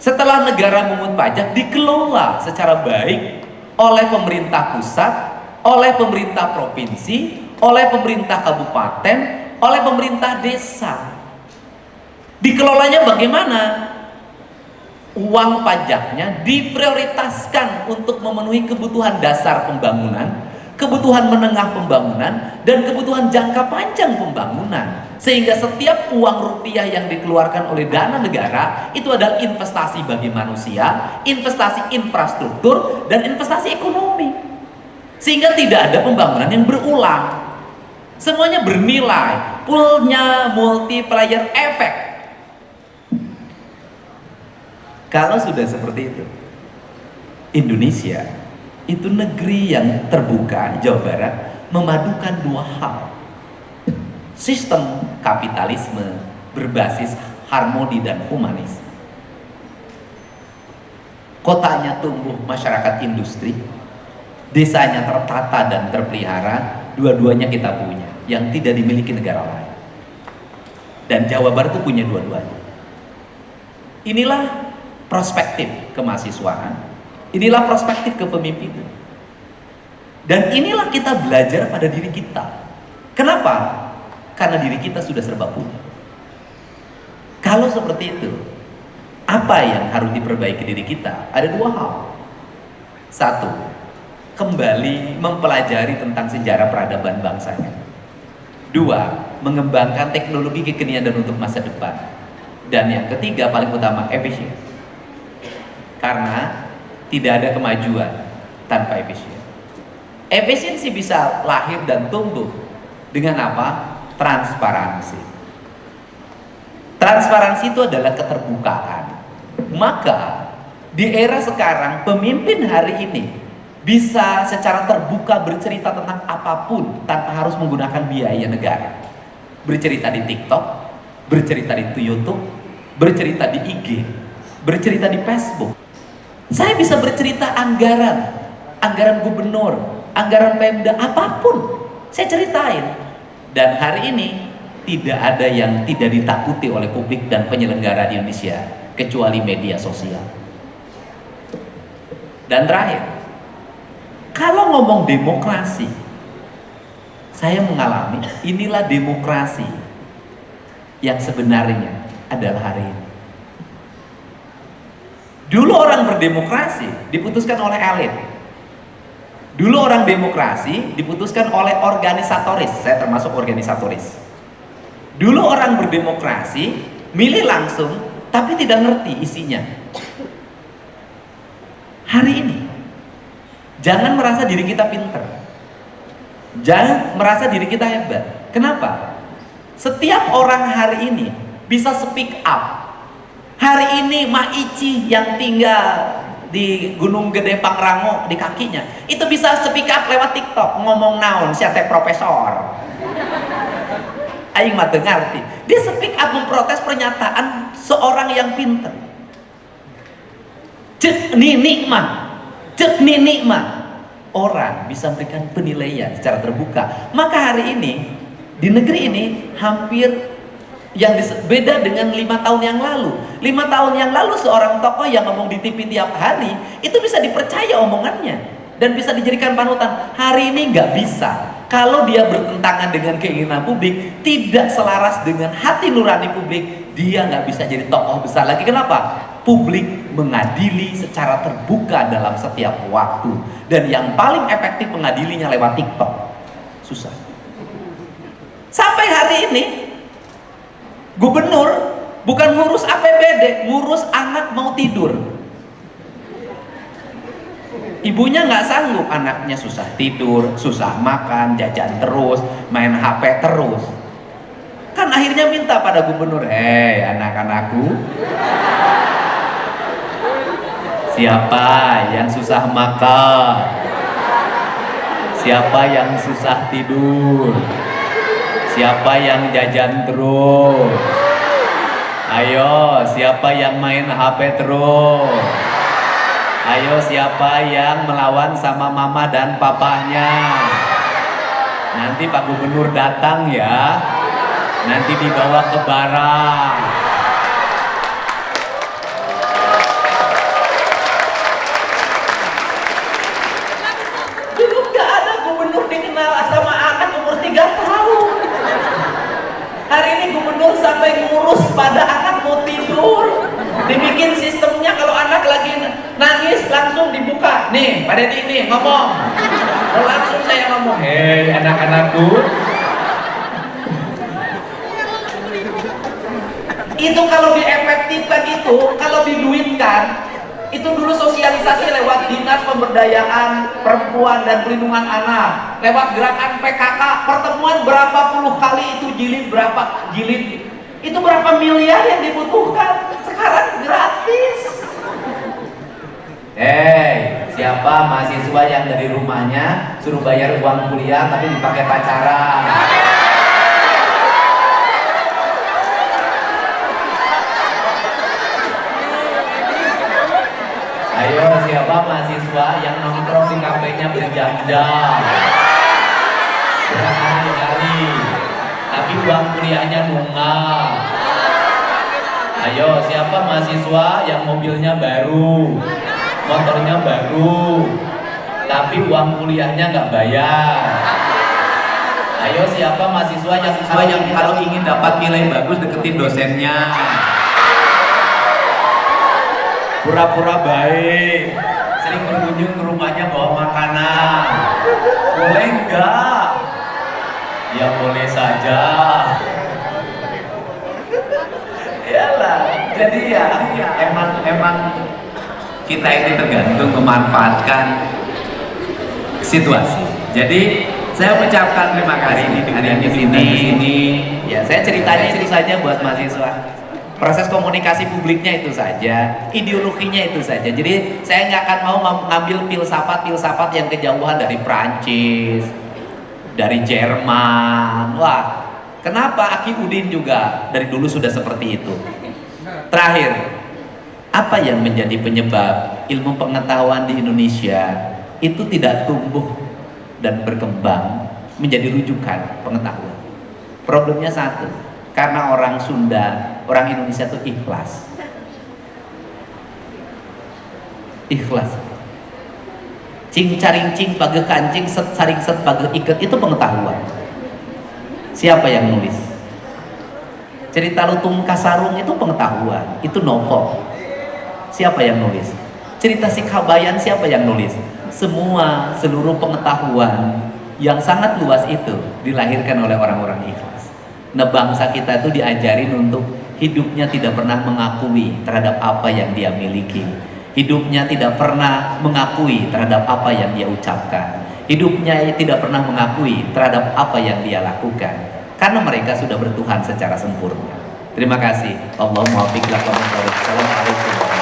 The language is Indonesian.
Setelah negara memungut pajak, dikelola secara baik oleh pemerintah pusat, oleh pemerintah provinsi, oleh pemerintah kabupaten, oleh pemerintah desa. Dikelolanya bagaimana? Uang pajaknya diprioritaskan untuk memenuhi kebutuhan dasar pembangunan, kebutuhan menengah pembangunan, dan kebutuhan jangka panjang pembangunan. Sehingga setiap uang rupiah yang dikeluarkan oleh dana negara itu adalah investasi bagi manusia, investasi infrastruktur, dan investasi ekonomi. Sehingga tidak ada pembangunan yang berulang. Semuanya bernilai, punya multiplier effect. Kalau sudah seperti itu, Indonesia itu negeri yang terbuka, Jawa Barat, memadukan dua hal. Sistem kapitalisme berbasis harmoni dan humanis. Kotanya tumbuh masyarakat industri, desanya tertata dan terpelihara, dua-duanya kita punya, yang tidak dimiliki negara lain. Dan Jawa Barat itu punya dua-duanya. Inilah perspektif kemahasiswaan, inilah perspektif kepemimpinan. Dan inilah kita belajar pada diri kita. Kenapa? Karena diri kita sudah serba punya. Kalau seperti itu, apa yang harus diperbaiki diri kita? Ada dua hal. Satu, kembali mempelajari tentang sejarah peradaban bangsanya. Dua, mengembangkan teknologi kekinian dan untuk masa depan. Dan yang ketiga, paling utama, efisien. Karena tidak ada kemajuan tanpa efisien. Efisiensi bisa lahir dan tumbuh dengan apa? Transparansi. Transparansi itu adalah keterbukaan. Maka di era sekarang, pemimpin hari ini bisa secara terbuka bercerita tentang apapun tanpa harus menggunakan biaya negara. Bercerita di TikTok, bercerita di YouTube, bercerita di IG, bercerita di Facebook. Saya bisa bercerita anggaran gubernur, anggaran Pemda, apapun saya ceritain. Dan hari ini tidak ada yang tidak ditakuti oleh publik dan penyelenggara di Indonesia kecuali media sosial. Dan terakhir, kalau ngomong demokrasi, saya mengalami inilah demokrasi yang sebenarnya adalah hari ini. Dulu orang berdemokrasi diputuskan oleh elit. Dulu orang demokrasi diputuskan oleh organisatoris. Saya termasuk organisatoris. Dulu orang berdemokrasi milih langsung tapi tidak ngerti isinya. Hari ini jangan merasa diri kita pinter, jangan merasa diri kita hebat. Kenapa? Setiap orang hari ini bisa speak up. Hari ini Maici yang tinggal di Gunung Gede Pangrango di kakinya itu bisa speak up lewat TikTok, ngomong naon siapa profesor aing mah teu ngarti. Dia speak up memprotes pernyataan seorang yang pintar. Cek nini mah orang bisa memberikan penilaian secara terbuka. Maka hari ini di negeri ini hampir yang beda dengan 5 tahun yang lalu. 5 tahun yang lalu seorang tokoh yang ngomong di TV tiap hari itu bisa dipercaya omongannya dan bisa dijadikan panutan. Hari ini nggak bisa. Kalau dia bertentangan dengan keinginan publik, tidak selaras dengan hati nurani publik, dia nggak bisa jadi tokoh besar lagi. Kenapa? Publik mengadili secara terbuka dalam setiap waktu, dan yang paling efektif mengadilinya lewat TikTok. Susah. Sampai hari ini gubernur bukan ngurus APBD, ngurus anak mau tidur. Ibunya nggak sanggup, anaknya susah tidur, susah makan, jajan terus, main HP terus. Kan akhirnya minta pada gubernur, hei anak-anakku, siapa yang susah makan? Siapa yang susah tidur? Siapa yang jajan terus? Ayo, siapa yang main HP terus? Ayo, siapa yang melawan sama mama dan papanya? Nanti Pak Gubernur datang ya. Nanti dibawa ke barak. langsung dibuka. Nih, Pak Deddy nih ngomong. Langsung saya ngomong, hei anak-anakku. Itu kalau diefektifkan itu, kalau diduitkan, itu dulu sosialisasi lewat Dinas Pemberdayaan Perempuan dan Pelindungan Anak, lewat gerakan PKK, pertemuan berapa puluh kali itu jilid berapa jilid, itu berapa miliar yang dibutuhkan, sekarang gratis. Hei, siapa mahasiswa yang dari rumahnya suruh bayar uang kuliah tapi dipakai pacaran? Ayo, siapa mahasiswa yang nongkrong di kafenya berjam-jam, berhari-hari, tapi uang kuliahnya nunggak? Ayo, siapa mahasiswa yang mobilnya baru, motornya baru, tapi uang kuliahnya nggak bayar? Ayo, siapa mahasiswa yang kalau ingin dapat nilai bagus deketin dosennya, pura-pura baik, sering berkunjung ke rumahnya bawa makanan? Boleh enggak? Ya boleh saja. Iyalah, jadi ya emang kita ini tergantung memanfaatkan situasi. Jadi saya ucapkan terima kasih hari ini. Ya, saya ceritanya itu saja buat mahasiswa. Proses komunikasi publiknya itu saja, ideologinya itu saja. Jadi saya nggak akan mau mengambil filsafat yang kejauhan dari Prancis, dari Jerman. Wah, kenapa Aki Udin juga dari dulu sudah seperti itu? Terakhir, apa yang menjadi penyebab ilmu pengetahuan di Indonesia itu tidak tumbuh dan berkembang menjadi rujukan pengetahuan? Problemnya satu, karena orang Sunda, orang Indonesia itu ikhlas. Ikhlas. Cing caring cing page kancing set saring set page iket, itu pengetahuan. Siapa yang nulis? Cerita Lutung Kasarung itu pengetahuan, itu novel. Siapa yang nulis? Cerita Si Kabayan siapa yang nulis? Seluruh pengetahuan yang sangat luas itu dilahirkan oleh orang-orang ikhlas. Nah, bangsa kita itu diajarin untuk hidupnya tidak pernah mengakui terhadap apa yang dia miliki. Hidupnya tidak pernah mengakui terhadap apa yang dia ucapkan. Hidupnya tidak pernah mengakui terhadap apa yang dia lakukan. Karena mereka sudah bertuhan secara sempurna. Terima kasih. Allahumma waffiq lakum. Assalamualaikum.